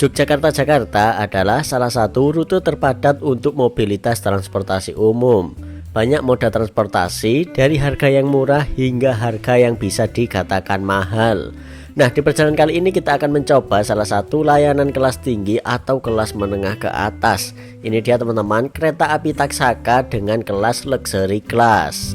Yogyakarta-Jakarta adalah salah satu rute terpadat untuk mobilitas transportasi umum. Banyak moda transportasi dari harga yang murah hingga harga yang bisa dikatakan mahal. Nah, di perjalanan kali ini kita akan mencoba salah satu layanan kelas tinggi atau kelas menengah ke atas. Ini dia teman-teman, kereta api Taksaka dengan kelas luxury class.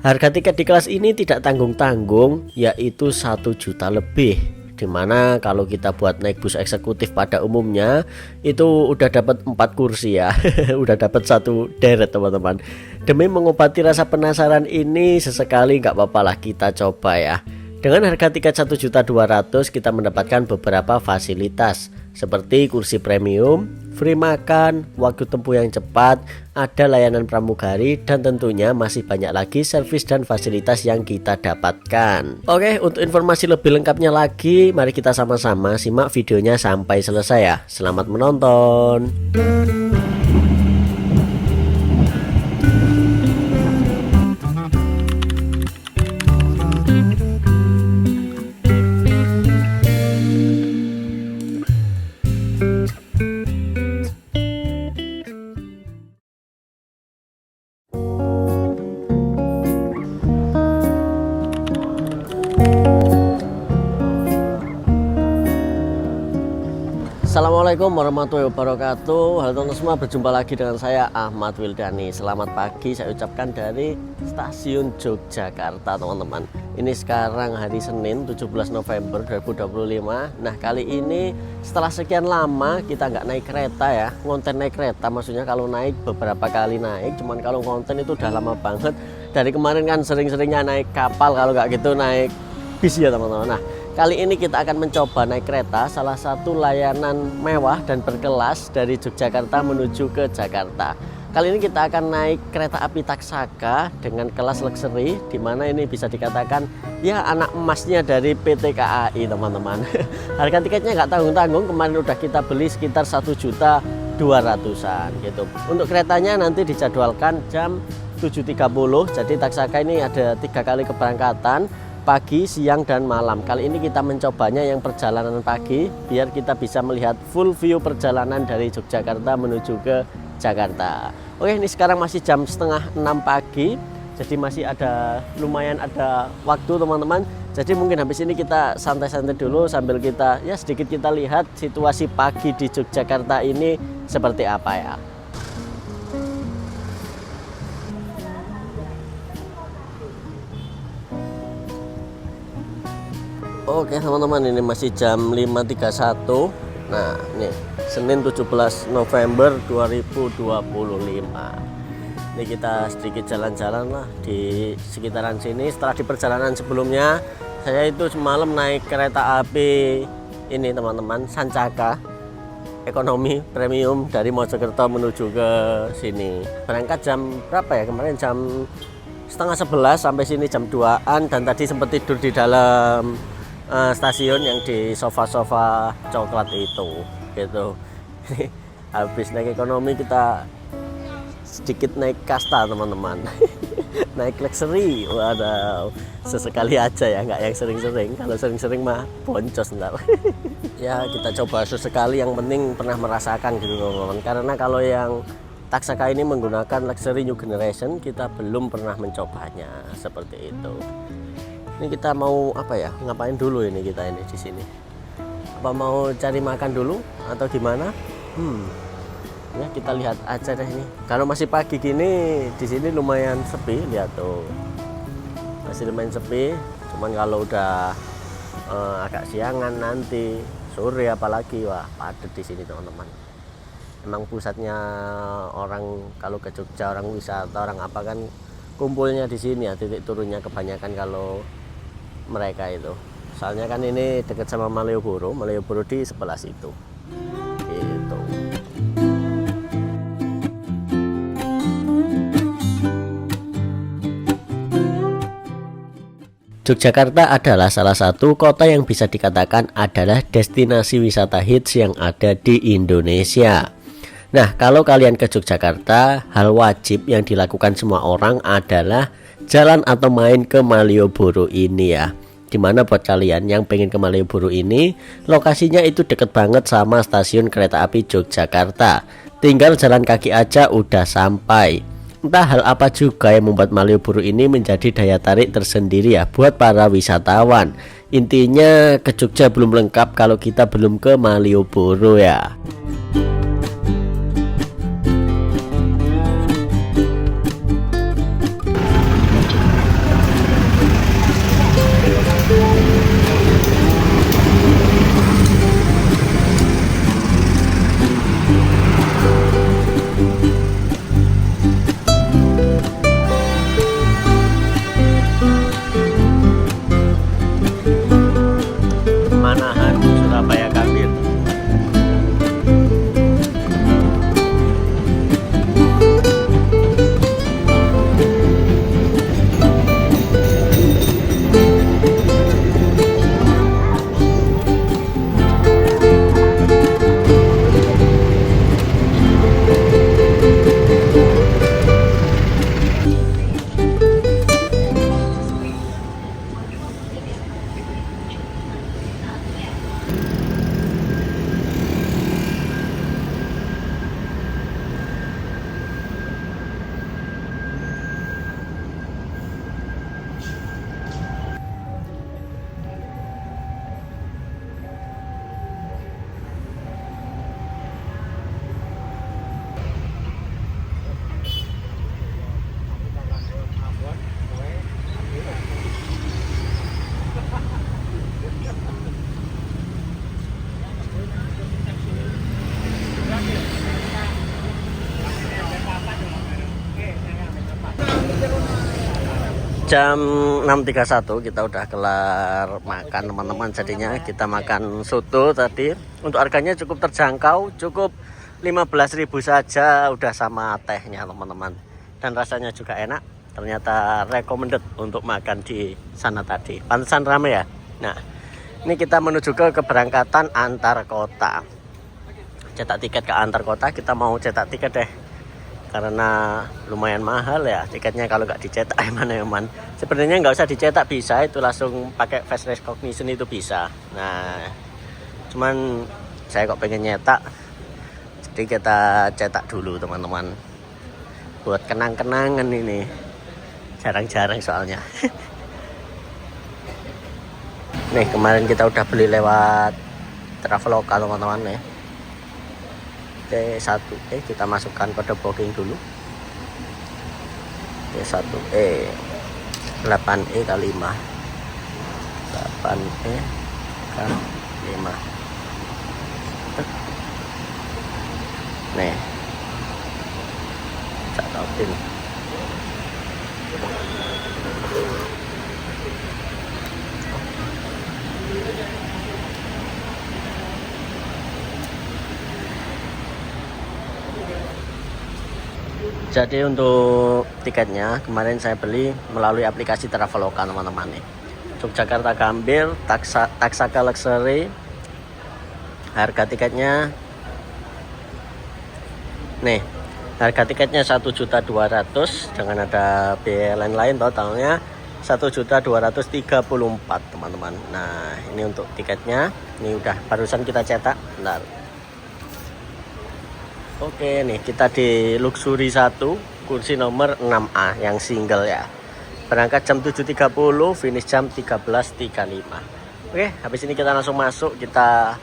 Harga tiket di kelas ini tidak tanggung-tanggung, yaitu 1 juta lebih. Dimana kalau kita buat naik bus eksekutif pada umumnya itu udah dapat 4 kursi ya. Udah dapat 1 deret teman-teman. Demi mengobati rasa penasaran ini, sesekali nggak apa-apa lah kita coba ya. Dengan harga tiket 1.200.000 kita mendapatkan beberapa fasilitas seperti kursi premium, free makan, waktu tempuh yang cepat, ada layanan pramugari, dan tentunya masih banyak lagi servis dan fasilitas yang kita dapatkan. Oke, untuk informasi lebih lengkapnya lagi, mari kita sama-sama simak videonya sampai selesai ya. Selamat menonton. Assalamualaikum warahmatullahi wabarakatuh. Halo teman-teman semua, berjumpa lagi dengan saya Ahmad Wildani. Selamat pagi saya ucapkan dari stasiun Yogyakarta teman-teman. Ini sekarang hari Senin 17 November 2025. Nah, kali ini setelah sekian lama kita nggak naik kereta ya. Konten naik kereta maksudnya, kalau naik beberapa kali naik, cuman kalau konten itu udah lama banget. Dari kemarin kan sering-seringnya naik kapal, kalau nggak gitu naik bis ya teman-teman. Nah, kali ini kita akan mencoba naik kereta, salah satu layanan mewah dan berkelas dari Yogyakarta menuju ke Jakarta. Kali ini kita akan naik kereta api Taksaka dengan kelas luxury, di mana ini bisa dikatakan ya anak emasnya dari PT KAI teman-teman. Harga tiketnya nggak tanggung-tanggung, kemarin udah kita beli sekitar 1.200.000-an gitu. Untuk keretanya nanti dijadwalkan jam 7.30, jadi Taksaka ini ada 3 kali keberangkatan, pagi, siang, dan malam. Kali ini kita mencobanya yang perjalanan pagi, biar kita bisa melihat full view perjalanan dari Yogyakarta menuju ke Jakarta. Oke, ini sekarang masih jam setengah 6 pagi, jadi masih ada lumayan ada waktu teman-teman. Jadi mungkin habis ini kita santai-santai dulu sambil kita ya sedikit kita lihat situasi pagi di Yogyakarta ini seperti apa ya. Oke teman-teman, ini masih jam 5.31. Nah, ini Senin 17 November 2025. Ini kita sedikit jalan-jalan lah di sekitaran sini. Setelah di perjalanan sebelumnya, saya itu semalam naik kereta api ini teman-teman, Sancaka ekonomi premium dari Mojokerto menuju ke sini. Berangkat jam berapa ya kemarin? Jam setengah 11 sampai sini jam 2-an, dan tadi sempat tidur di dalam stasiun yang di sofa-sofa coklat itu gitu. Habis naik ekonomi kita sedikit naik kasta teman-teman. Naik luxury, waduh, sesekali aja ya, nggak yang sering-sering. Kalau sering-sering mah boncos ntar. Ya kita coba sesekali, yang penting pernah merasakan gitu teman-teman. Karena kalau yang Taksaka ini menggunakan luxury new generation, kita belum pernah mencobanya seperti itu. Ini kita mau apa ya? Ngapain dulu ini kita ini di sini? Apa mau cari makan dulu atau gimana? Ya kita lihat aja deh ini. Kalau masih pagi gini di sini lumayan sepi, lihat tuh. Masih lumayan sepi. Cuman kalau udah agak siangan nanti, sore apalagi, wah padat di sini teman-teman. Emang pusatnya orang kalau ke Jogja, orang wisata, orang apa kan kumpulnya di sini ya, titik turunnya kebanyakan kalau mereka itu. Soalnya kan ini dekat sama Malioboro di sebelah situ. Gitu. Yogyakarta adalah salah satu kota yang bisa dikatakan adalah destinasi wisata hits yang ada di Indonesia. Nah, kalau kalian ke Yogyakarta, hal wajib yang dilakukan semua orang adalah jalan atau main ke Malioboro ini ya. Dimana buat kalian yang pengen ke Malioboro ini, lokasinya itu deket banget sama stasiun kereta api Yogyakarta. Tinggal jalan kaki aja udah sampai. Entah hal apa juga yang membuat Malioboro ini menjadi daya tarik tersendiri ya buat para wisatawan. Intinya ke Jogja belum lengkap kalau kita belum ke Malioboro ya. Manahan Surabaya Gambir. Jam 6.31 kita udah kelar makan teman-teman. Jadinya kita makan soto tadi. Untuk harganya cukup terjangkau, cukup 15.000 saja udah sama tehnya teman-teman. Dan rasanya juga enak. Ternyata recommended untuk makan di sana tadi. Pantesan rame ya. Nah, ini kita menuju ke keberangkatan antar kota. Cetak tiket ke antar kota, kita mau cetak tiket deh. Karena lumayan mahal ya tiketnya kalau nggak dicetak eman-eman. Sebenarnya nggak usah dicetak, bisa itu langsung pakai face recognition itu bisa. Nah, cuman saya kok pengen nyetak, jadi kita cetak dulu teman-teman buat kenang-kenangan ini. Jarang-jarang soalnya. Nih kemarin kita udah beli lewat Traveloka teman-teman nih. T1 kita masukkan kode booking dulu. T1 8E kali 5 8E kali 5. Nih catotin. Jadi untuk tiketnya kemarin saya beli melalui aplikasi Traveloka teman-teman nih. Yogyakarta Gambir, Taksaka Luxury. Harga tiketnya nih, harga tiketnya 1.200.000 dengan ada biaya lain-lain, totalnya 1.234.000 teman-teman. Nah, ini untuk tiketnya. Ini udah barusan kita cetak. Bentar. Oke nih, kita di Luxury 1, kursi nomor 6A yang single ya. Berangkat jam 7.30, finish jam 13.35. Oke, habis ini kita langsung masuk, kita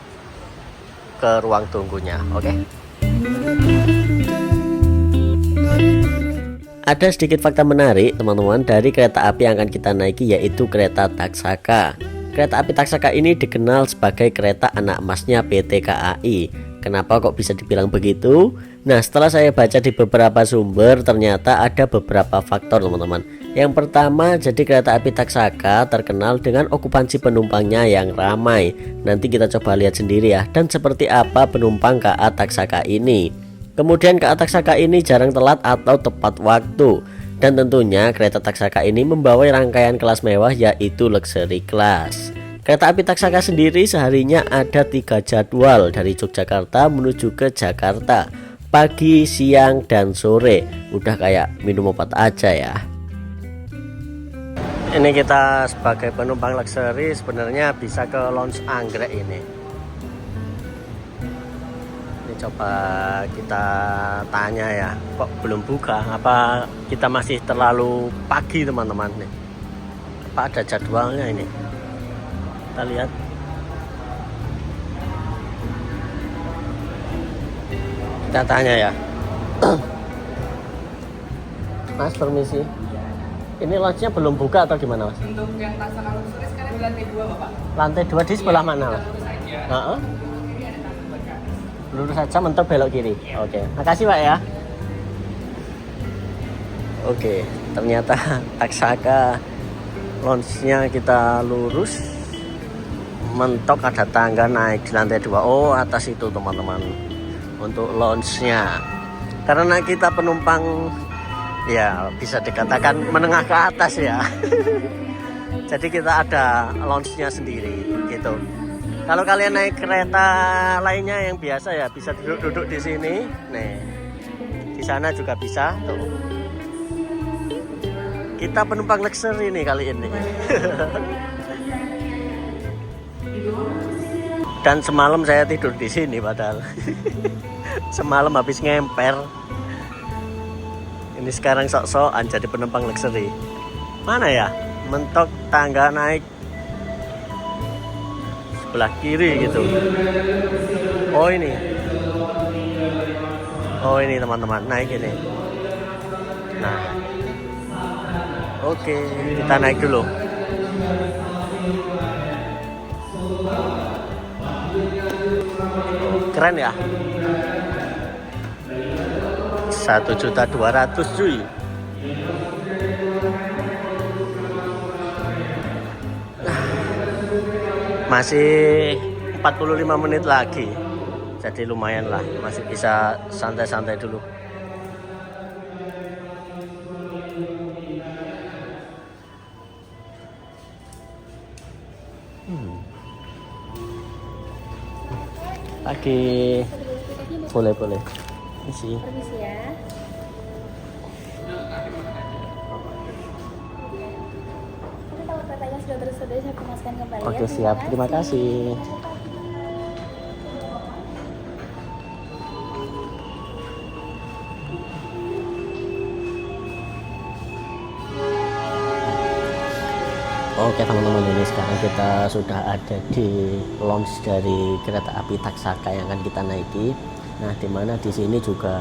ke ruang tunggunya. Oke. Ada sedikit fakta menarik teman-teman dari kereta api yang akan kita naiki, yaitu kereta Taksaka. Kereta api Taksaka ini dikenal sebagai kereta anak emasnya PT KAI. Kenapa kok bisa dibilang begitu? Nah, setelah saya baca di beberapa sumber, ternyata ada beberapa faktor teman-teman. Yang pertama, jadi kereta api Taksaka terkenal dengan okupansi penumpangnya yang ramai. Nanti kita coba lihat sendiri ya, dan seperti apa penumpang KA Taksaka ini. Kemudian KA Taksaka ini jarang telat atau tepat waktu. Dan tentunya kereta Taksaka ini membawa rangkaian kelas mewah, yaitu luxury class. Kereta api Taksaka sendiri seharinya ada 3 jadwal dari Yogyakarta menuju ke Jakarta. pagi, siang, dan sore. Udah kayak minum obat aja ya. Ini kita sebagai penumpang luxury sebenarnya bisa ke lounge anggrek ini. Ini coba kita tanya ya, kok belum buka? Apa kita masih terlalu pagi teman-teman nih? Apa ada jadwalnya ini? Kita lihat. Kita tanya ya. Mas, permisi. Ini lounge-nya belum buka atau gimana, Mas? Untuk yang Taksaka Luxury sekarang di lantai 2, Bapak. Lantai 2 di sebelah mana, Mas? Lurus saja. Heeh. Kiri ada taman berkas. Lurus saja mentok belok kiri. Oke. Makasih, Pak ya. Oke, ternyata Taksaka lounge-nya kita lurus mentok ada tangga naik di lantai 2. Oh, atas itu teman-teman. Untuk lounge-nya. Karena kita penumpang ya bisa dikatakan menengah ke atas ya. Jadi kita ada lounge-nya sendiri gitu. Kalau kalian naik kereta lainnya yang biasa ya bisa duduk-duduk di sini. Nih. Di sana juga bisa tuh. Kita penumpang luxury nih kali ini. Dan semalam saya tidur di sini padahal. Semalam habis ngemper. Ini sekarang sok-sokan jadi penumpang luxury. Mana ya? Mentok tangga naik sebelah kiri gitu. Oh ini. Oh ini teman-teman, naik ini. Nah. Oke, kita naik dulu. Keren ya. 1.200.000 cuy. Masih 45 menit lagi. Jadi lumayan lah, masih bisa santai-santai dulu. Pagi. Boleh. Isi. Permisi ya. Tapi kalau katanya sudah tersedia, saya kemaskan kembali. Oke, ya. siap. Terima kasih. Oke teman-teman, ini sekarang kita sudah ada di lounge dari kereta api Taksaka yang akan kita naiki. Nah, dimana di sini juga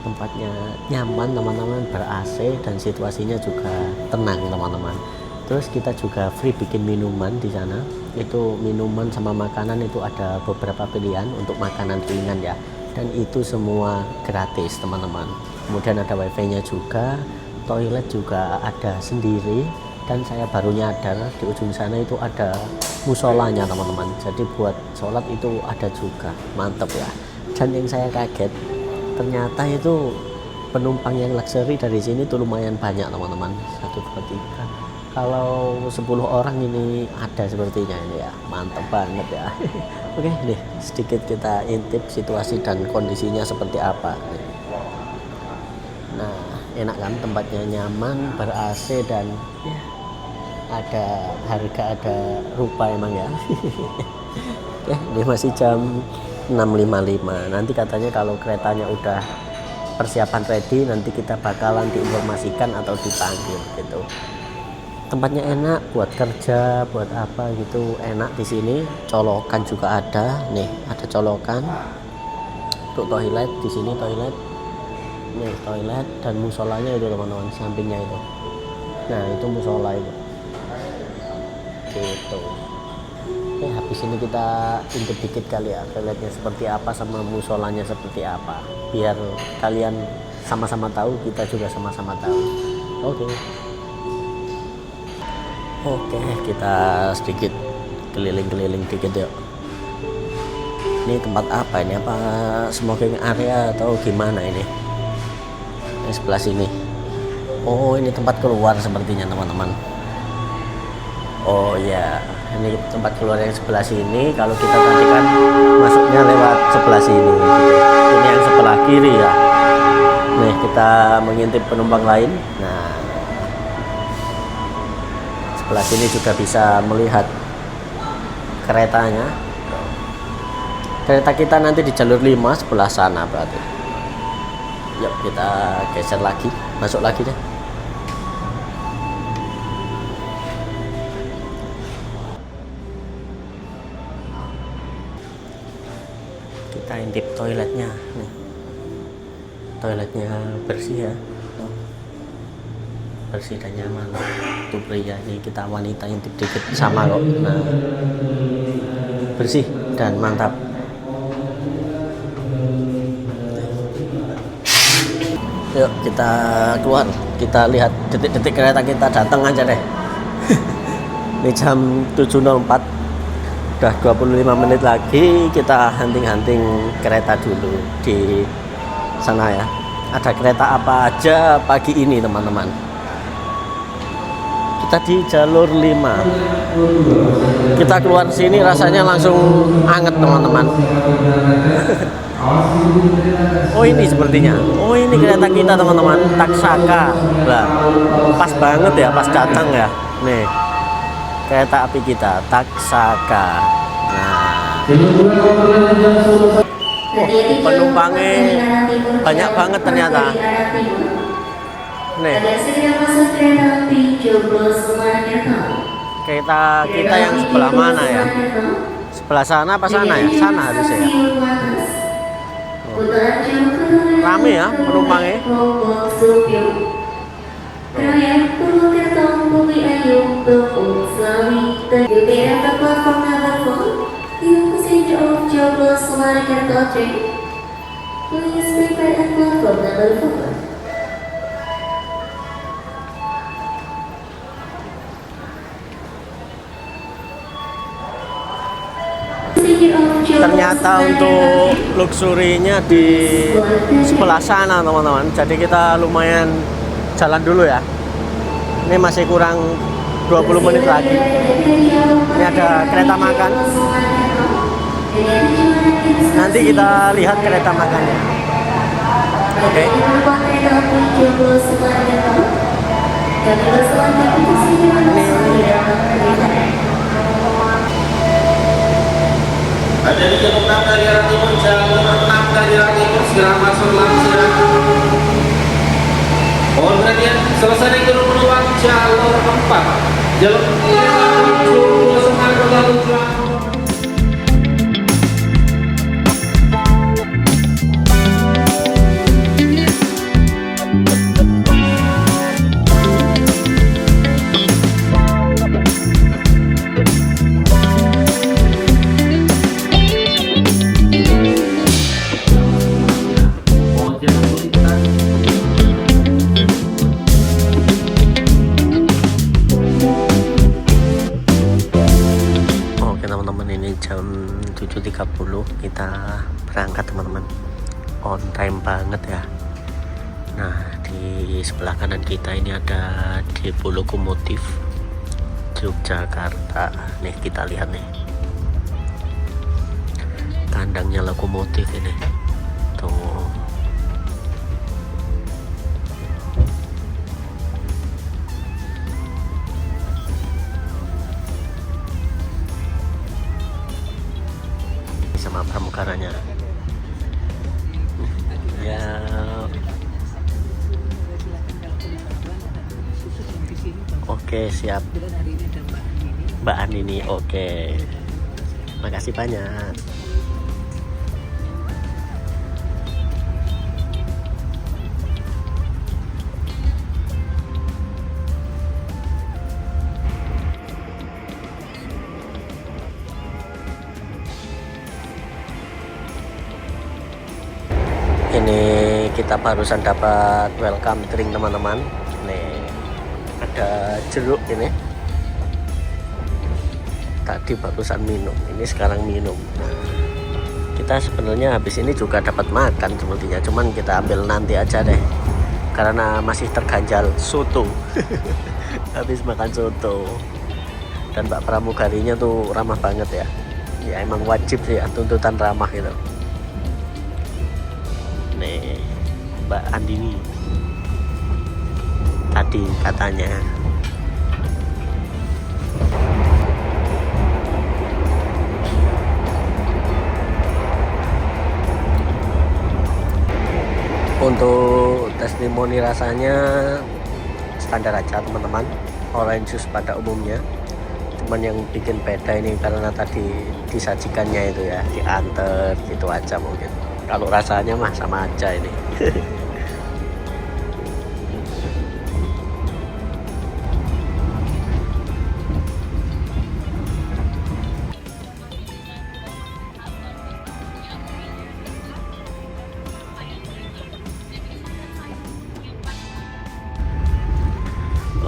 tempatnya nyaman teman-teman, ber-AC dan situasinya juga tenang teman-teman. Terus kita juga free bikin minuman di sana. Itu minuman sama makanan itu ada beberapa pilihan untuk makanan ringan ya. Dan itu semua gratis teman-teman. Kemudian ada wifi-nya juga, toilet juga ada sendiri. Dan saya baru nyadar di ujung sana itu ada musolanya teman-teman. Jadi buat sholat itu ada juga, mantep ya. Dan yang saya kaget, ternyata itu penumpang yang luxury dari sini tuh lumayan banyak teman-teman. 1, 2, 3. Kalau 10 orang ini ada sepertinya ini ya, mantep banget ya. Oke nih, sedikit kita intip situasi dan kondisinya seperti apa. Nah, enak kan, tempatnya nyaman, ber-AC dan ya, ada harga, ada rupa emang ya. Oke, ini masih jam 6.55. Nanti katanya kalau keretanya udah persiapan ready, nanti kita bakalan diinformasikan atau dipanggil gitu. Tempatnya enak buat kerja, buat apa gitu, enak di sini. Colokan juga ada, nih ada colokan. Untuk toilet di sini toilet, nih toilet dan musolanya itu teman-teman, sampingnya itu. Nah itu musola itu. Gitu. Oke, habis ini kita intip dikit kali ya, toiletnya seperti apa sama musolanya seperti apa, biar kalian sama-sama tahu, kita juga sama-sama tahu. Oke, kita sedikit keliling-keliling dikit yuk. Ini tempat apa ini? Apa smoking area atau gimana ini? Ini sebelah sini. Oh, ini tempat keluar sepertinya teman-teman. Oh ya, ini tempat keluar yang sebelah sini. Kalau kita tadi kan masuknya lewat sebelah sini gitu. Ini yang sebelah kiri ya. Nih kita mengintip penumpang lain. Nah, sebelah sini juga bisa melihat keretanya. Kereta kita nanti di jalur 5 sebelah sana berarti. Yuk kita geser lagi, masuk lagi deh. Kita intip toiletnya nih. Toiletnya bersih ya, bersih dan nyaman. Itu pria, ini kita wanita intip dikit sama kok. Nah, bersih dan mantap. Yuk kita keluar, kita lihat detik-detik kereta kita datang aja deh. Ini jam 7.04, udah 25 menit lagi kita hunting-hunting kereta dulu di sana ya. Ada kereta apa aja pagi ini teman-teman. Kita di jalur 5. Kita keluar sini rasanya langsung anget teman-teman. Oh ini sepertinya. Oh ini kereta kita teman-teman, Taksaka. Lah, pas banget ya, pas datang ya. Nih, kereta api kita, Taksaka. Nah, penumpangnya banyak banget ternyata. Nih, kereta kita yang sebelah mana ya? Sebelah sana apa sana ya? Sana harusnya ya. Rame ya penumpangnya. Ternyata untuk luxury-nya di sebelah sana teman-teman. Jadi kita lumayan jalan dulu ya. Ini masih kurang 20 menit lagi. Ini ada kereta makan. Nanti kita lihat kereta makannya. Oke. Ada di jalur 6 dari arah timur, jalur 6 dari arah timur segera masuk langsung. Mohon perhatian, selesai turun penumpang jalur 4. Jalur 7 Semarang Kota Tujuan. Jam 7.30 kita berangkat teman-teman, on time banget ya. Nah di sebelah kanan kita ini ada depo lokomotif Yogyakarta. Nih kita lihat nih kandangnya lokomotif ini tuh. Sama pramukaranya ya. Oke siap Mbak Anini. Oke, makasih banyak. Ini kita barusan dapat welcome drink teman-teman. Nih ada jeruk ini. Tadi barusan minum, ini sekarang minum. Nah, kita sebenarnya habis ini juga dapat makan sepertinya, cuman kita ambil nanti aja deh karena masih terganjal soto. Habis makan soto. dan Mbak pramugarinya tuh ramah banget ya. Ya emang wajib sih ya, tuntutan ramah gitu. Nih Mbak Andini tadi katanya. Untuk testimoni rasanya standar aja teman-teman, orange juice pada umumnya. Cuman yang bikin beda ini karena tadi disajikannya itu ya, diantar gitu aja mungkin. Kalau rasanya mah sama aja ini.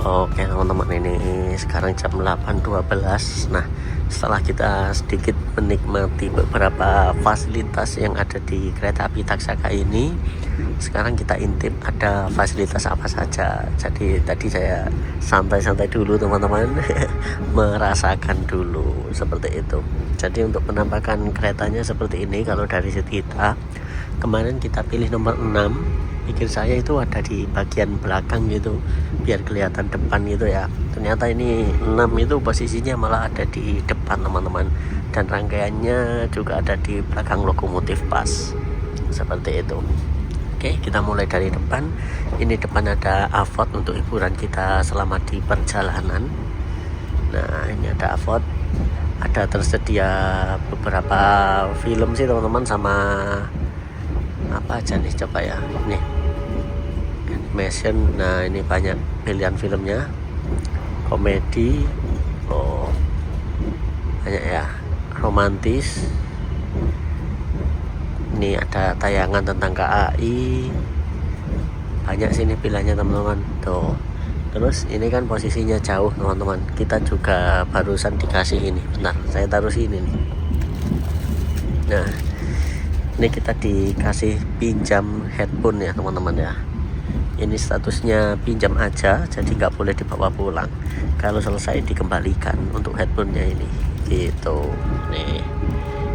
Oke teman-teman, ini sekarang jam 8.12. Nah, setelah kita sedikit menikmati beberapa fasilitas yang ada di kereta api Taksaka ini, sekarang kita intip ada fasilitas apa saja. Jadi tadi saya santai-santai dulu teman-teman, merasakan dulu seperti itu. Jadi untuk penampakan keretanya seperti ini. Kalau dari kita kemarin kita pilih nomor 6, pikir saya itu ada di bagian belakang gitu biar kelihatan depan gitu ya. Ternyata ini 6 itu posisinya malah ada di depan teman-teman, dan rangkaiannya juga ada di belakang lokomotif pas seperti itu. Oke, kita mulai dari depan. Ini depan ada AVOD untuk hiburan kita selama di perjalanan. Nah, ini ada AVOD, ada tersedia beberapa film sih teman-teman, sama apa aja nih, coba ya, nih animation. Nah, ini banyak pilihan filmnya, komedi, oh banyak ya, romantis. Ini ada tayangan tentang KAI, banyak sini pilihannya teman-teman tuh. Terus ini kan posisinya jauh teman-teman, kita juga barusan dikasih ini, bentar saya taruh sini nih. Nah, ini kita dikasih pinjam headphone ya teman-teman ya. Ini statusnya pinjam aja, jadi nggak boleh dibawa pulang. Kalau selesai dikembalikan untuk headphone-nya ini gitu. Nih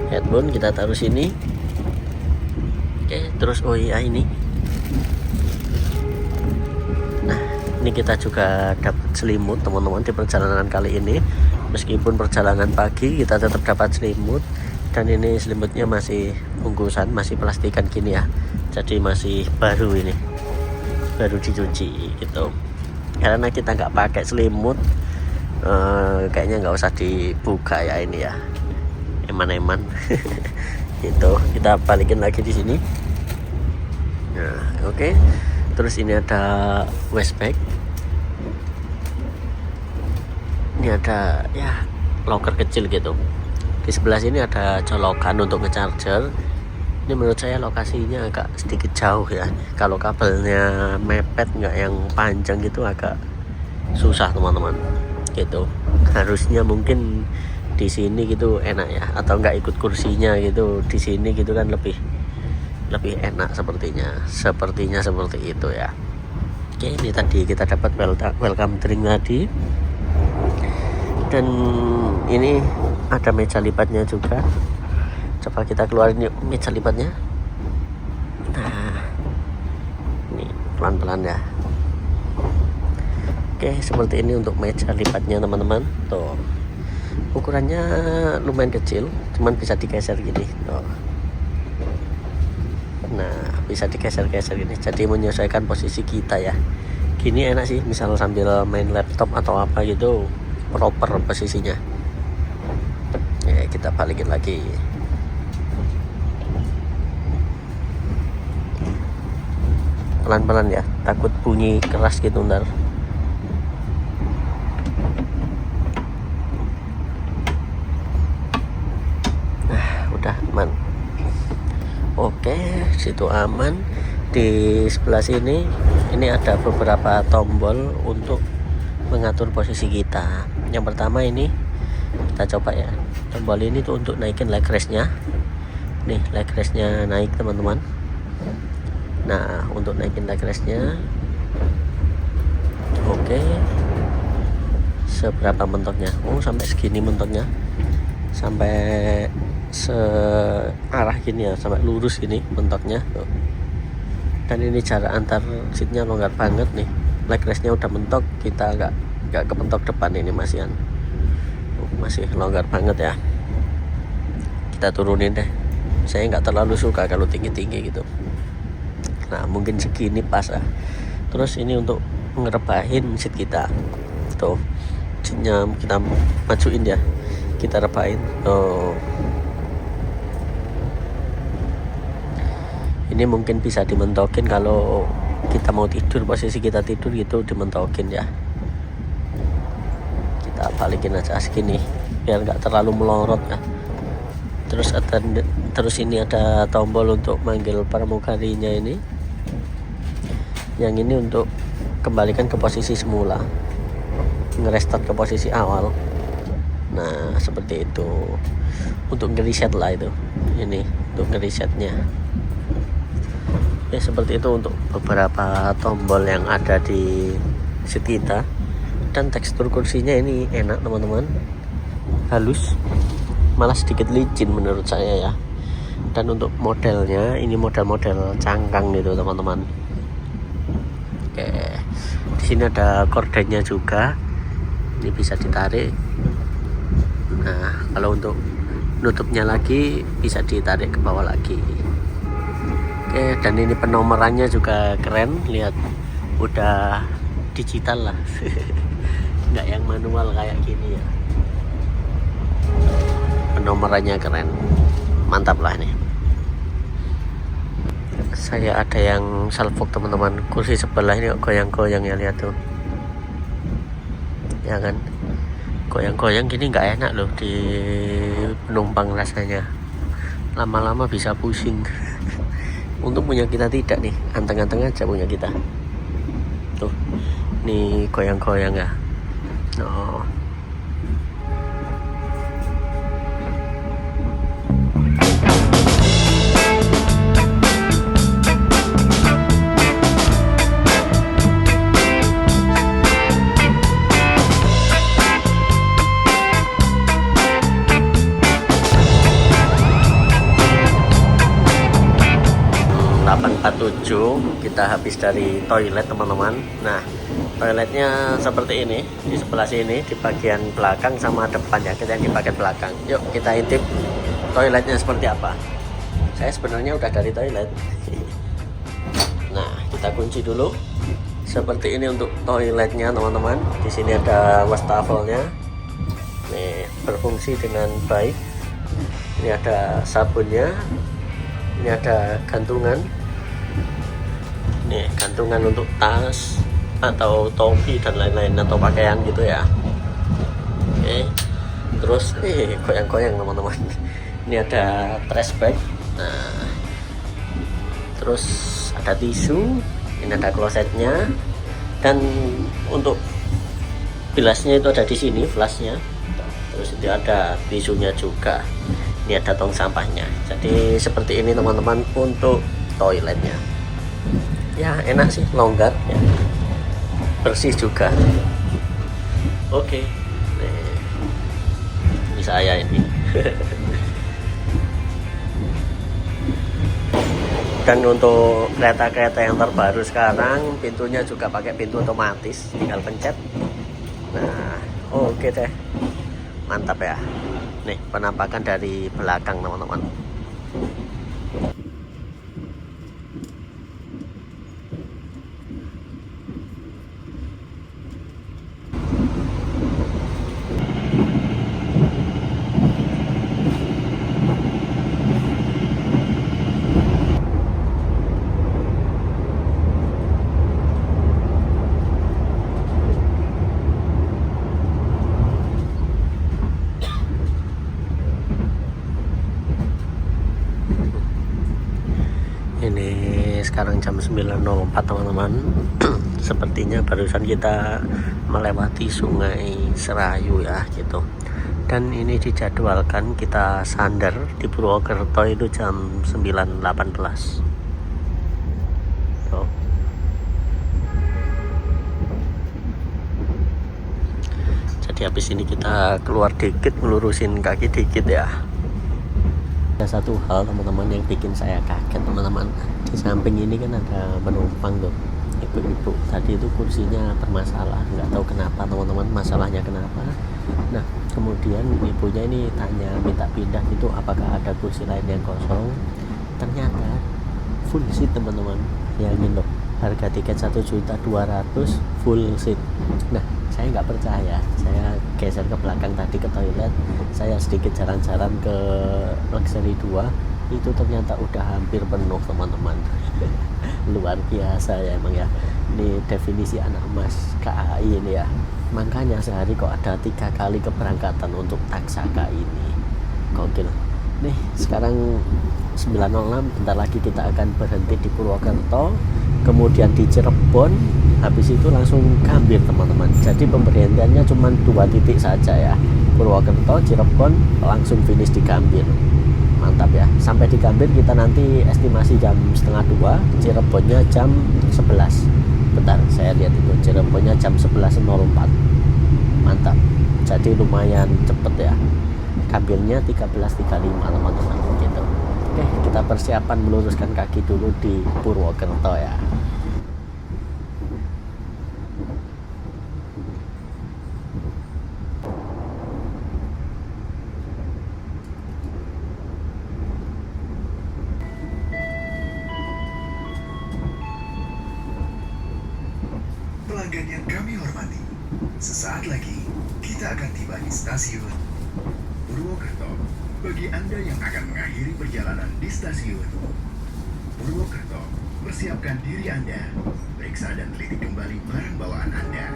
headphone kita taruh sini. Oke, terus oh iya ini. Nah, ini kita juga dapat selimut teman-teman di perjalanan kali ini. Meskipun perjalanan pagi, kita tetap dapat selimut. Dan ini selimutnya masih bungkusan, masih plastikan gini ya, jadi masih baru, ini baru dicuci gitu. Karena kita nggak pakai selimut, kayaknya nggak usah dibuka ya ini ya, eman-eman. Gitu, kita balikin lagi di sini. Nah, oke. Terus ini ada waste bag, ini ada ya locker kecil gitu. Di sebelah sini ada colokan untuk nge-charger. Ini menurut saya lokasinya agak sedikit jauh ya. Kalau kabelnya mepet, nggak yang panjang gitu, agak susah teman-teman. Gitu. Harusnya mungkin di sini gitu enak ya, atau nggak ikut kursinya gitu di sini gitu kan lebih enak sepertinya. Sepertinya seperti itu ya. Oke, ini tadi kita dapat welcome drink tadi. Dan ini ada meja lipatnya juga. Coba kita keluarin yuk meja lipatnya. Nah, ini pelan-pelan ya. Oke, seperti ini untuk meja lipatnya teman-teman. Tuh, ukurannya lumayan kecil, cuman bisa digeser gini. Tuh. Nah, bisa digeser-geser gini, jadi menyesuaikan posisi kita ya. Gini enak sih, misal sambil main laptop atau apa gitu, proper posisinya. Ya, kita balikin lagi. Pelan-pelan ya, takut bunyi keras gitu ntar. Nah, udah aman. Oke, situ aman. Di sebelah sini ini ada beberapa tombol untuk mengatur posisi kita. Yang pertama ini kita coba ya, tombol ini tuh untuk naikin leg rest-nya. Nih, leg rest-nya naik teman-teman. Nah, untuk naikin leg rest-nya, oke, seberapa mentoknya. Oh, sampai segini mentoknya, sampai searah gini ya, sampai lurus ini mentoknya tuh. Dan ini jarak antar seatnya longgar banget nih. Leg restnya udah mentok, kita nggak kepentok depan ini masih longgar banget ya. Kita turunin deh, saya nggak terlalu suka kalau tinggi-tinggi gitu. Nah mungkin segini pas lah. Terus ini untuk ngerebahin seat kita tuh, seatnya kita majuin ya, kita rebahin tuh. Ini mungkin bisa dimentokin kalau kita mau tidur, posisi kita tidur gitu dimentokin ya. Kita balikin aja segini biar nggak terlalu melorot ya. Terus ini ada tombol untuk manggil pramugarinya ini. Yang ini untuk kembalikan ke posisi semula, ngerestart ke posisi awal. Nah seperti itu, untuk ngereset lah itu. Ini untuk ngeresetnya ya, seperti itu untuk beberapa tombol yang ada di seat kita. Dan tekstur kursinya ini enak teman-teman, halus, malah sedikit licin menurut saya ya. Dan untuk modelnya ini model-model cangkang gitu teman-teman. Oke, di sini ada kordennya juga, ini bisa ditarik. Nah kalau untuk nutupnya lagi bisa ditarik ke bawah lagi. Oke, dan ini penomorannya juga keren, lihat udah digital lah. Nggak yang manual kayak gini ya. Penomorannya keren, mantap lah ini. Saya ada yang salfok teman-teman, kursi sebelah ini goyang-goyang ya, lihat tuh ya kan, goyang-goyang gini nggak enak loh di penumpang rasanya, lama-lama bisa pusing. Untuk punya kita tidak nih, anteng-anteng aja punya kita tuh, nih goyang-goyang ya. Oh. Kita habis dari toilet teman-teman. Nah toiletnya seperti ini, di sebelah sini di bagian belakang sama depan ya, kita yang di bagian belakang. Yuk kita intip toiletnya seperti apa. Saya sebenarnya udah dari toilet. Nah kita kunci dulu. Seperti ini untuk toiletnya teman-teman. Di sini ada wastafelnya, nih berfungsi dengan baik. Ini ada sabunnya, ini ada gantungan. Nih gantungan untuk tas atau topi dan lain-lain, atau pakaian gitu ya. Oke, terus goyang-goyang teman-teman. Ini ada trash bag. Nah terus ada tisu, ini ada klosetnya, dan untuk bilasnya itu ada di sini, flashnya. Terus itu ada tisunya juga. Ini ada tong sampahnya. Jadi seperti ini teman-teman untuk toiletnya. Ya enak sih, longgar ya, bersih juga. Oke, ini saya ini. Dan untuk kereta-kereta yang terbaru sekarang, pintunya juga pakai pintu otomatis, tinggal pencet. Nah oke deh, mantap ya. Nih penampakan dari belakang teman-teman. Ini sekarang jam 9.04 teman-teman. Sepertinya barusan kita melewati Sungai Serayu ya gitu. Dan ini dijadwalkan kita sandar di Purwokerto itu jam 9.18. Tuh. Jadi Jadi habis ini kita keluar dikit, ngelurusin kaki dikit ya. Ada satu hal teman-teman yang bikin saya kaget teman-teman. Di samping ini kan ada penumpang tuh, ibu-ibu. Tadi itu kursinya bermasalah, nggak tahu kenapa teman-teman, masalahnya kenapa. Nah kemudian ibunya ini tanya, minta pindah itu apakah ada kursi lain yang kosong. Ternyata full seat teman-teman. Bayangin loh, harga tiket 1.200.000 full seat. Nah saya nggak percaya, saya geser ke belakang tadi ke toilet, saya sedikit jalan-jalan ke Luxury 2, itu ternyata udah hampir penuh teman-teman. Luar biasa ya emang ya, ini definisi anak emas KAI ini ya. Makanya sehari kok ada 3 kali keberangkatan untuk Taksaka ini, gokil. Nih sekarang 9.06, bentar lagi kita akan berhenti di Purwokerto, kemudian di Cirebon, habis itu langsung Gambir teman-teman. Jadi pemberhentiannya cuma 2 titik saja ya, Purwokerto, Cirebon, langsung finish di Gambir. Mantap ya. Sampai di Gambir kita nanti estimasi jam 1:30, Cirebonnya jam 11. Bentar saya lihat itu, Cirebonnya jam 11.04. Mantap, jadi lumayan cepet ya. Gambirnya 13.35 teman-teman gitu. Oke, kita persiapan meluruskan kaki dulu di Purwokerto ya. Pelanggan yang kami hormati, sesaat lagi kita akan tiba di stasiun Purwokerto. Bagi Anda yang akan mengakhiri perjalanan di stasiun Purwokerto, persiapkan diri Anda, periksa dan teliti kembali barang bawaan Anda.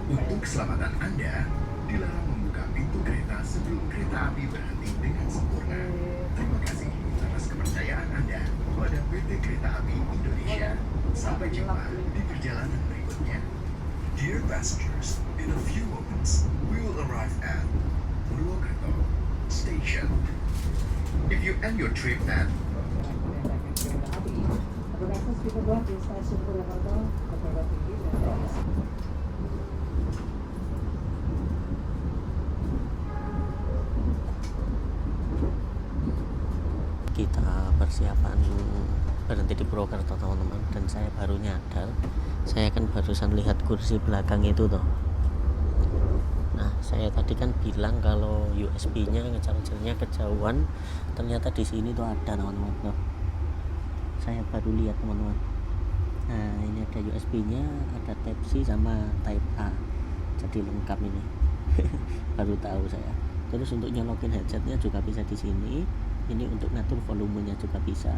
Untuk keselamatan Anda, dilarang membuka pintu kereta sebelum kereta api berhenti dengan sempurna. Terima kasih atas kepercayaan Anda pada PT Kereta Api Indonesia. Sampai jumpa di perjalanan berikutnya. Dear passengers, in a few moments, we will arrive at Purwokerto Station. If you end your trip at kita persiapan berhenti di Purwokerto teman-teman, dan saya baru nyadar, saya kan barusan lihat kursi belakang itu toh. Nah saya tadi kan bilang kalau USB-nya chargernya kejauhan, ternyata di sini tuh ada teman-teman loh. Saya baru lihat teman-teman. Nah ini ada USB-nya, ada Type C sama Type A, jadi lengkap ini. Baru tahu saya. Terus untuk nyolokin headsetnya juga bisa di sini. Ini untuk ngatur volumenya juga bisa.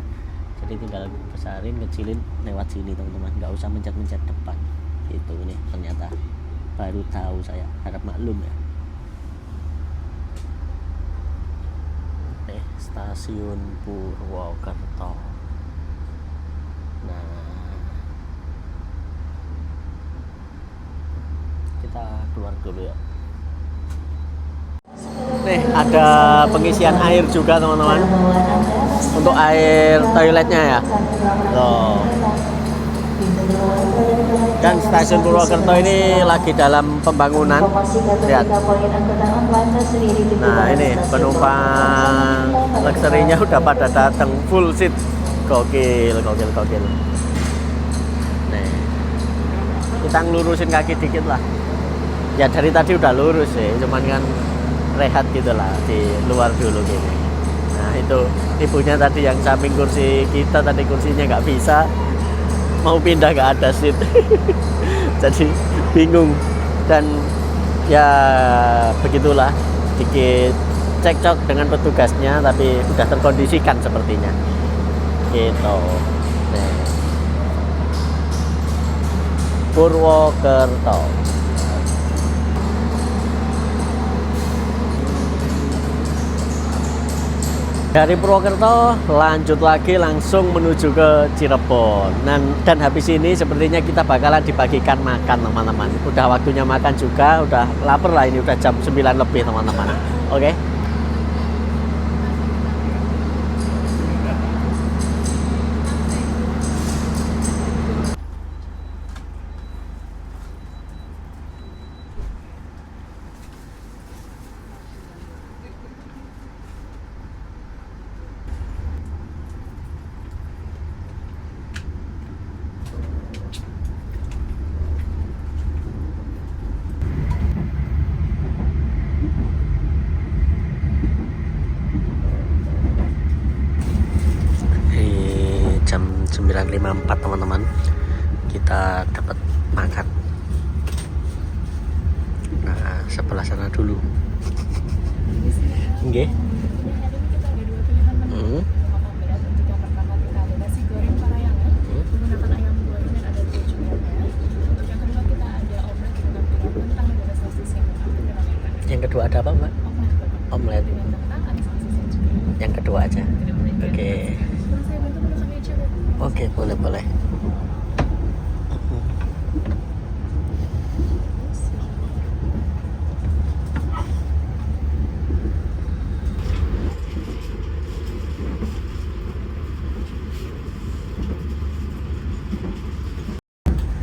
Jadi tinggal besarin, kecilin lewat sini teman-teman, nggak usah mencet-mencet depan. Itu nih ternyata. Baru tahu saya, harap maklum ya. Stasiun Purwokerto. Nah kita keluar dulu ya. Nih ada pengisian air juga teman-teman, untuk air toiletnya ya. Loh. Dan stasiun Purwokerto ini lagi dalam pembangunan. Lihat. Nah ini penumpang luxury-nya udah pada datang full seat. Gokil. Nih kita ngelurusin kaki dikit lah. Ya dari tadi udah lurus sih, cuman kan rehat gitu lah di luar dulu gini. Nah itu ibunya tadi yang samping kursi kita, tadi kursinya nggak bisa, mau pindah ke ada seat. Jadi bingung, dan ya begitulah, dikit cekcok dengan petugasnya, tapi udah terkondisikan sepertinya gitu. Nah. Purwokerto. Dari Purwokerto lanjut lagi langsung menuju ke Cirebon. Dan habis ini sepertinya kita bakalan dibagikan makan teman-teman. Udah waktunya makan juga, udah lapar lah, ini udah jam 9 lebih teman-teman. Oke. 54 teman-teman. Kita dapat makan. Nah, sebelah sana dulu. Oke. Hari ini kita ada dua pilihan menu. Makan berat. Untuk yang pertama kita ada nasi goreng Parayangan menggunakan ayam goreng dan ada kejunya. Untuk yang kedua kita ada omelet dengan pilihan kentang dan ada sosis yang lengkap dengan ikan. Yang kedua ada apa, Mbak? Omelet. Omelet. Dengan kentang ada sosisnya juga. Yang kedua aja. Oke. Terus saya bantu menukannya aja. Oke, boleh.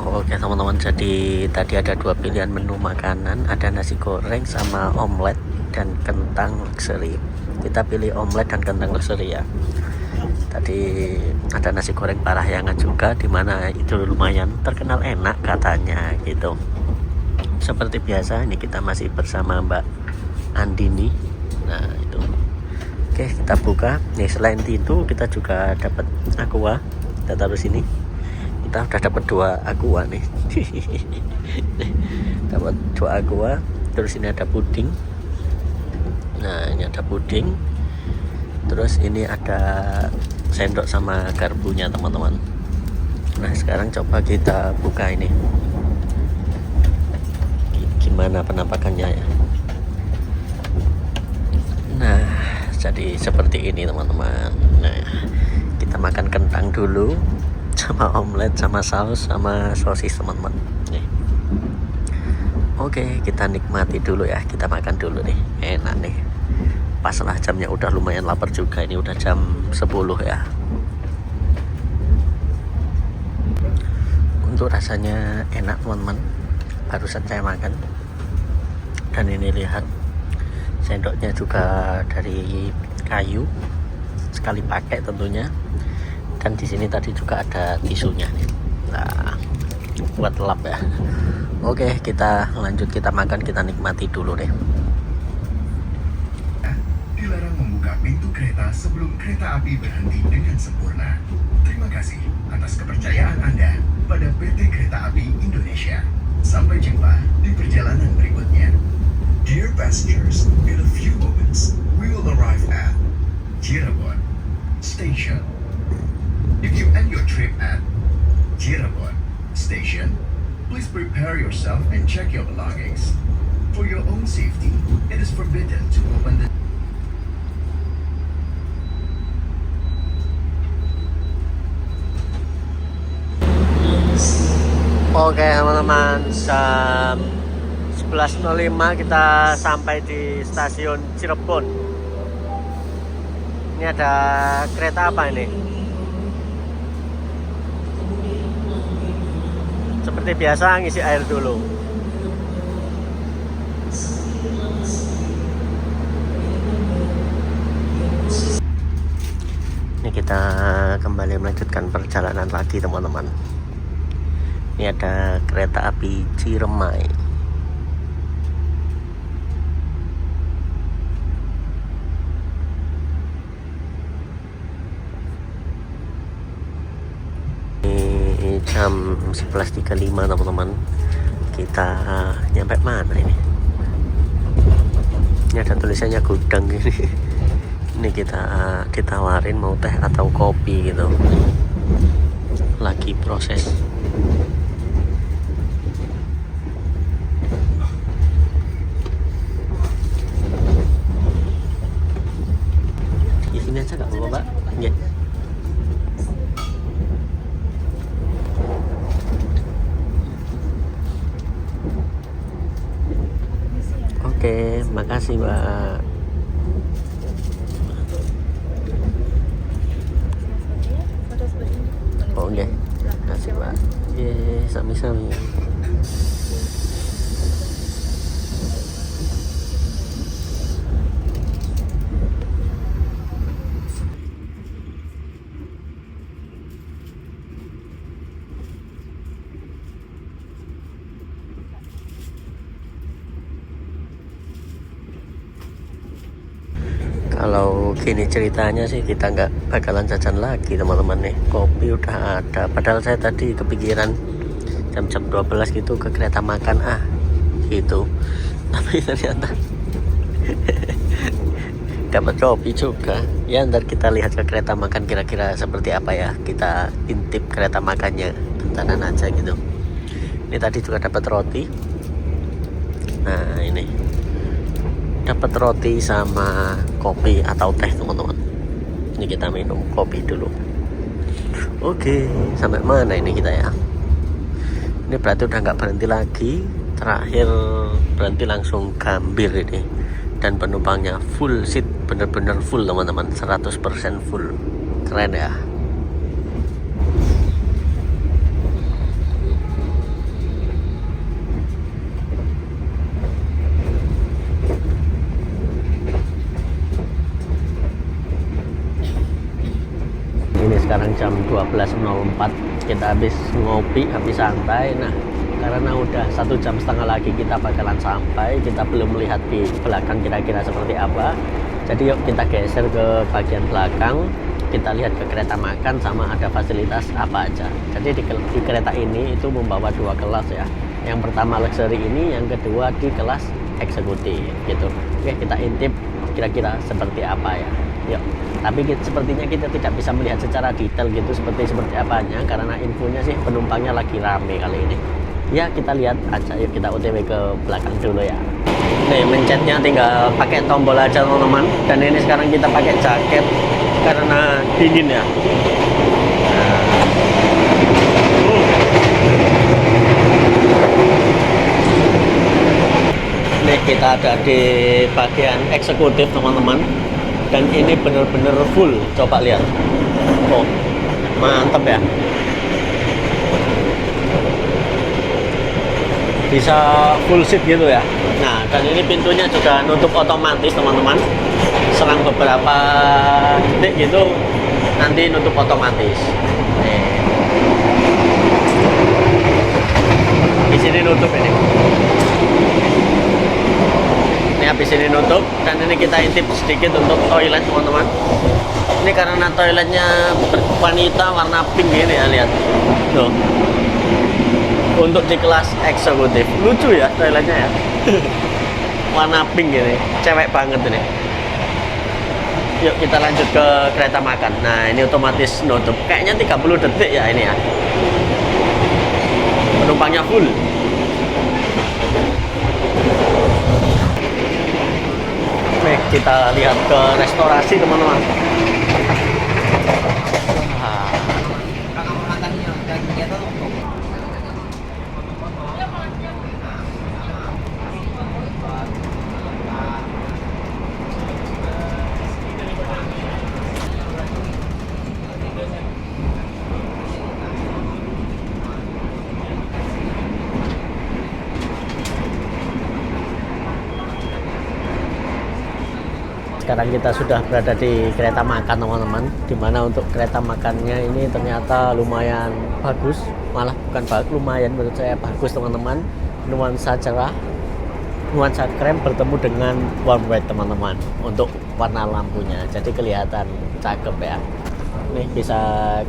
Oke teman-teman, jadi tadi ada dua pilihan menu makanan, ada nasi goreng sama omelet dan kentang luxury. Kita pilih omelet dan kentang luxury ya. Tadi ada nasi goreng Parahyangan juga, dimana itu lumayan terkenal enak katanya gitu. Seperti biasa ini kita masih bersama Mbak Andini. Nah itu. Oke, kita buka. Nih selain itu kita juga dapat aqua. Kita taruh sini. Kita udah dapat 2 aqua nih. Dapat 2 aqua. Terus ini ada puding. Nah ini ada puding. Terus ini ada sendok sama garpunya teman-teman. Nah sekarang coba kita buka ini. Gimana penampakannya ya. Nah jadi seperti ini teman-teman. Nah kita makan kentang dulu, sama omelet, sama saus, sama sosis teman-teman. Oke, kita nikmati dulu ya. Kita makan dulu nih. Enak nih. Pas lah jamnya, udah lumayan lapar juga. Ini udah jam 10 ya. Untuk rasanya enak teman-teman. Barusan saya makan. Dan ini lihat, sendoknya juga dari kayu. Sekali pakai tentunya. Dan di sini tadi juga ada tisunya nih. Nah, buat lap ya. Oke, kita lanjut, kita makan, kita nikmati dulu deh. Dilarang membuka pintu kereta sebelum kereta api berhenti dengan sempurna. Terima kasih atas kepercayaan Anda pada PT Kereta Api Indonesia. Sampai jumpa di perjalanan berikutnya. Dear passengers, in a few moments, we will arrive at Cirebon Station. If you end your trip at Cirebon Station, please prepare yourself and check your belongings. For your own safety, it is forbidden to open the Oke teman-teman, jam 11.05 kita sampai di stasiun Cirebon. Ini ada kereta apa ini? Seperti biasa ngisi air dulu. Ini kita kembali melanjutkan perjalanan lagi teman-teman. Ini ada kereta api Ciremai. Ini jam 11.35 teman-teman. Kita nyampe mana ini? Ini ada tulisannya gudang gini. Ini kita ditawarin mau teh atau kopi gitu. Lagi proses. Di sini aja nggak apa-apa, Pak? Iya. Oke, makasih Mbak. Oh nggih. Makasih Mbak. Nggih, sami-sami. Kalau Oke, nih ceritanya sih kita nggak bakalan jajan lagi teman-teman nih. Kopi udah ada. Padahal saya tadi kepikiran jam-jam 12 gitu ke kereta makan gitu. Tapi ternyata dapat kopi juga. Ya ntar kita lihat ke kereta makan kira-kira seperti apa ya. Kita intip kereta makannya, tontonan aja gitu. Ini tadi juga dapat roti. Nah ini dapat roti sama kopi atau teh teman-teman. Ini kita minum kopi dulu. Oke, sampai mana ini kita ya? Ini berarti udah nggak berhenti lagi. Terakhir berhenti langsung Gambir ini. Dan penumpangnya full seat, bener-bener full teman-teman, 100% full. Keren ya. Ini sekarang jam 12.04, kita habis ngopi, habis santai. Nah, karena udah 1,5 jam lagi kita bakalan sampai, kita belum melihat di belakang kira-kira seperti apa. Jadi yuk kita geser ke bagian belakang, kita lihat ke kereta makan sama ada fasilitas apa aja. Jadi di kereta ini itu membawa 2 kelas ya. Yang pertama luxury ini, yang kedua di kelas eksekutif gitu. Oke, kita intip kira-kira seperti apa ya. Yuk. Tapi sepertinya kita tidak bisa melihat secara detail gitu seperti apanya, karena infonya sih penumpangnya lagi rame kali ini. Ya kita lihat aja, yuk kita OTW ke belakang dulu ya. Nih mencetnya tinggal pakai tombol aja teman-teman. Dan ini sekarang kita pakai jaket karena dingin ya. Nih kita ada di bagian eksekutif teman-teman. Dan ini bener-bener full, coba lihat. Oh, mantep ya. Bisa full seat gitu ya. Nah, dan ini pintunya juga nutup otomatis teman-teman. Selang beberapa detik gitu, nanti nutup otomatis. Nih. Di sini nutup ini. Ini habis ini nutup, dan ini kita intip sedikit untuk toilet teman-teman. Ini karena toiletnya wanita warna pink ini ya, lihat tuh. Untuk di kelas eksekutif lucu ya toiletnya ya. Warna pink ini, cewek banget ini. Yuk kita lanjut ke kereta makan. Nah ini otomatis nutup, kayaknya 30 detik ya ini ya. Penumpangnya full. Nih, kita lihat ke restorasi teman-teman. Sekarang kita sudah berada di kereta makan teman-teman, dimana untuk kereta makannya ini ternyata lumayan bagus, malah bukan bagus, lumayan menurut saya bagus teman-teman. Nuansa cerah, nuansa krem bertemu dengan warm white teman-teman untuk warna lampunya, jadi kelihatan cakep ya. Nih bisa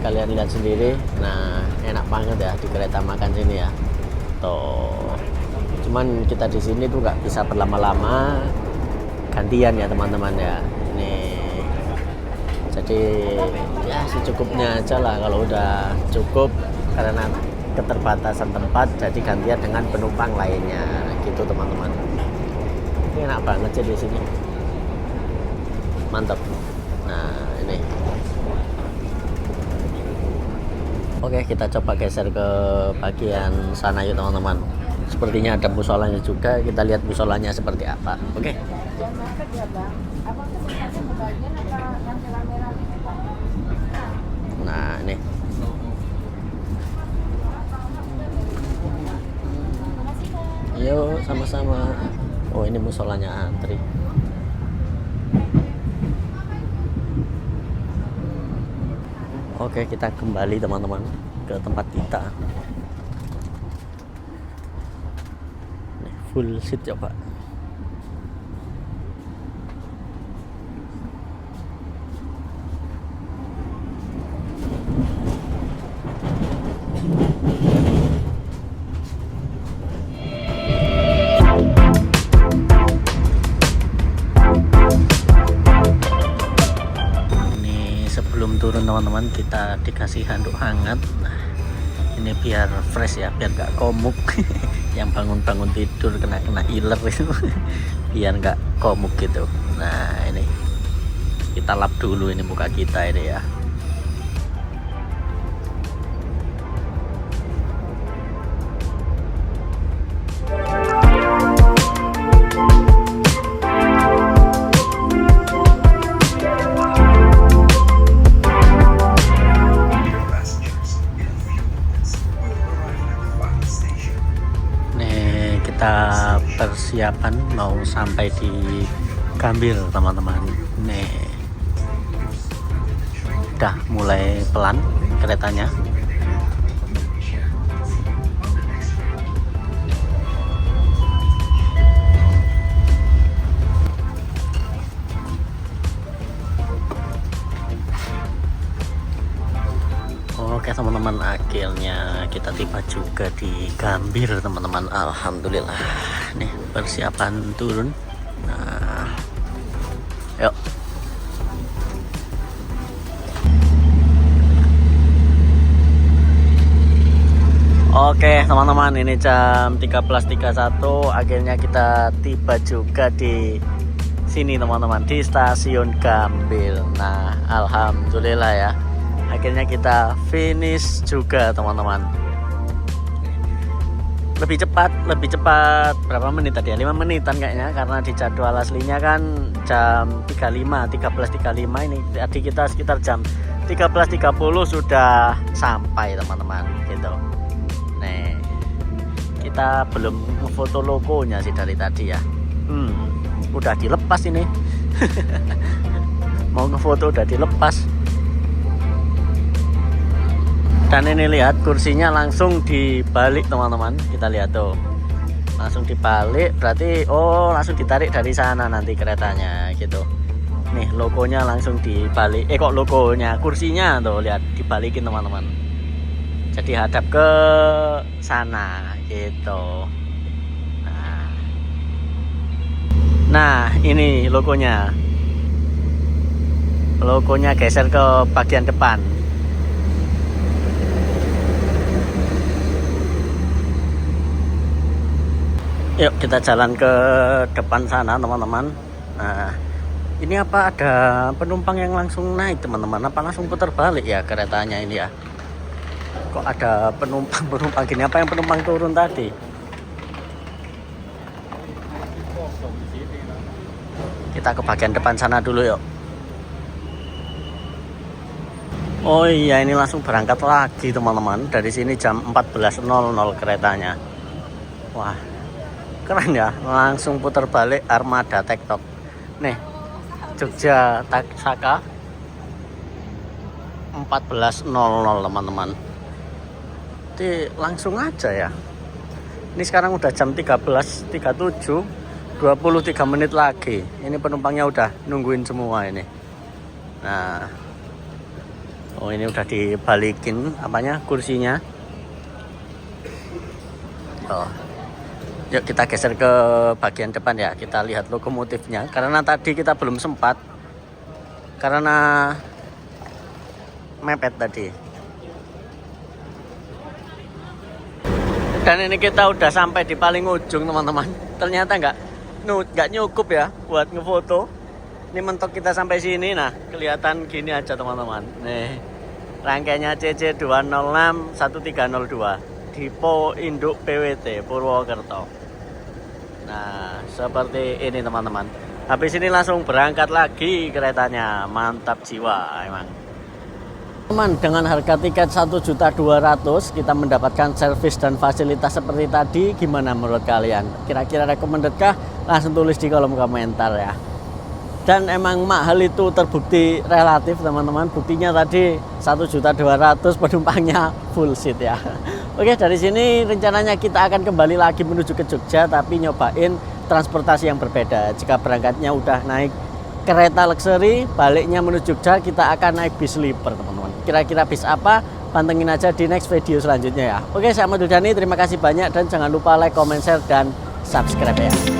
kalian lihat sendiri. Nah enak banget ya di kereta makan sini ya. Tuh, cuman kita di sini tuh nggak bisa berlama-lama, gantian ya teman-teman ya. Nih jadi ya secukupnya aja lah, kalau udah cukup karena keterbatasan tempat jadi gantian dengan penumpang lainnya gitu teman-teman. Ini enak banget sih di sini, mantap. Nah ini oke, kita coba geser ke bagian sana yuk teman-teman. Sepertinya ada musolanya juga, kita lihat musolanya seperti apa. Oke. Nah ini yuk sama-sama. Oh ini musolanya antri. Oke, kita kembali teman-teman ke tempat kita. Nih, full seat ya Pak. dingin teman-teman, kita dikasih handuk hangat. Nah, ini biar fresh ya, biar nggak komuk. Yang bangun-bangun tidur kena iler itu biar nggak komuk gitu. Nah, ini kita lap dulu ini muka kita ini ya. Kita persiapan mau sampai di Gambir teman-teman. Nih udah mulai pelan keretanya. Oke teman-teman, akhirnya kita tiba juga di Gambir teman-teman. Alhamdulillah. Nih persiapan turun. Nah, yuk. Oke teman-teman, ini jam 13.31. Akhirnya kita tiba juga di sini teman-teman, di stasiun Gambir. Nah, alhamdulillah ya. Akhirnya kita finish juga teman-teman. Lebih cepat berapa menit tadi ya? 5 menitan kayaknya, karena di jadwal aslinya kan jam 13.35 ini. Tadi kita sekitar jam 13.30 sudah sampai teman-teman gitu. Nih, kita belum ngefoto logonya sih dari tadi ya. Udah dilepas ini. Mau ngefoto udah dilepas. Dan ini lihat kursinya langsung dibalik teman-teman. Kita lihat tuh, langsung dibalik, berarti langsung ditarik dari sana nanti keretanya gitu. Nih logonya langsung dibalik. Kok logonya, kursinya tuh lihat dibalikin teman-teman. Jadi hadap ke sana gitu. Nah ini logonya. Logonya geser ke bagian depan. Yuk kita jalan ke depan sana teman-teman. Nah, ini apa ada penumpang yang langsung naik teman-teman? Apa langsung putar balik ya keretanya ini ya? Kok ada penumpang gini? Apa yang penumpang turun tadi? Kita ke bagian depan sana dulu yuk. Oh iya, ini langsung berangkat lagi teman-teman. Dari sini jam 14.00 keretanya. Wah, keren ya, langsung putar balik armada TikTok. Nih, Jogja Saka 14.00 teman-teman. Jadi langsung aja ya. Ini sekarang udah jam 13.37, 23 menit lagi. Ini penumpangnya udah nungguin semua ini. Nah, ini udah dibalikin apanya, kursinya. Yuk kita geser ke bagian depan ya, kita lihat lokomotifnya. Karena tadi kita belum sempat, karena mepet tadi. Dan ini kita udah sampai di paling ujung teman-teman. Ternyata nggak nyukup ya buat ngefoto. Ini mentok kita sampai sini, nah kelihatan gini aja teman-teman. Nih rangkaiannya CC206 1302. Dipo Induk PWT Purwokerto. Nah seperti ini teman-teman. Habis ini langsung berangkat lagi keretanya. Mantap jiwa emang teman. Dengan harga tiket 1.200.000 kita mendapatkan servis dan fasilitas seperti tadi. Gimana menurut kalian? Kira-kira recommended kah? Langsung tulis di kolom komentar ya. Dan emang mahal itu terbukti relatif teman-teman. Buktinya tadi 1.200.000 penumpangnya full seat ya. Oke, dari sini rencananya kita akan kembali lagi menuju ke Jogja, tapi nyobain transportasi yang berbeda. Jika berangkatnya udah naik kereta luxury, baliknya menuju Jogja kita akan naik bis sleeper teman-teman. Kira-kira bis apa? Pantengin aja di next video selanjutnya ya. Oke, saya Ahmad Dani, terima kasih banyak dan jangan lupa like, comment, share, dan subscribe ya.